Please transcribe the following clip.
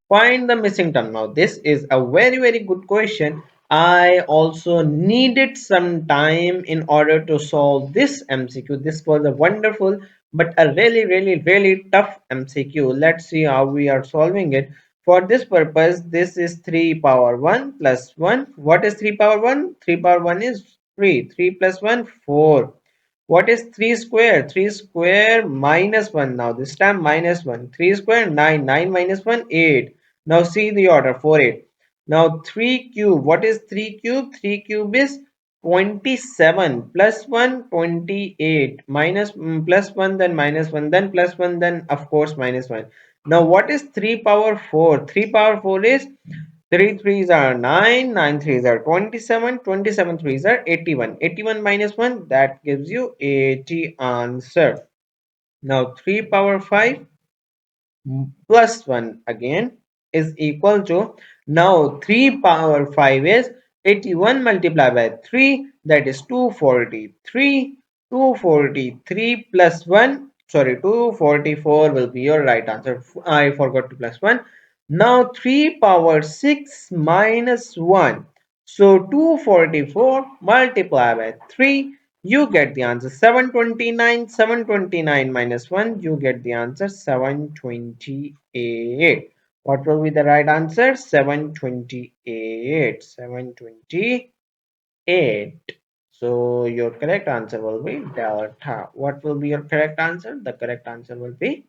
Find the missing term. Now this is a very good question. I also needed some time in order to solve this MCQ. This was a wonderful but a really tough MCQ. Let's see how we are solving it. For this purpose, this is 3 power 1 plus 1. What is 3 power 1? 3 power 1 is 3. 3 plus 1, 4. What is 3 square? 3 square minus 1. Now this time minus 1. 3 square 9. 9 minus 1 8. Now see the order 4 8. Now 3 cube. What is 3 cube? 3 cube is 27 plus 1 28 minus plus 1 then minus 1 then plus 1 then of course minus 1. Now what is 3 power 4? 3 power 4 is 3 threes are 9, 9 threes are 27, 27 threes are 81. 81 minus 1, that gives you 80 answer. Now 3 power 5 plus 1 again is equal to, now 3 power 5 is 81 multiplied by 3, that is 243. 243 plus 1, sorry, 244 will be your right answer. I forgot to plus 1. Now 3 power 6 minus 1, so 244 multiplied by 3, you get the answer 729. 729 minus 1, you get the answer 728. What will be the right answer? 728. 728. So your correct answer will be delta. What will be your correct answer? The correct answer will be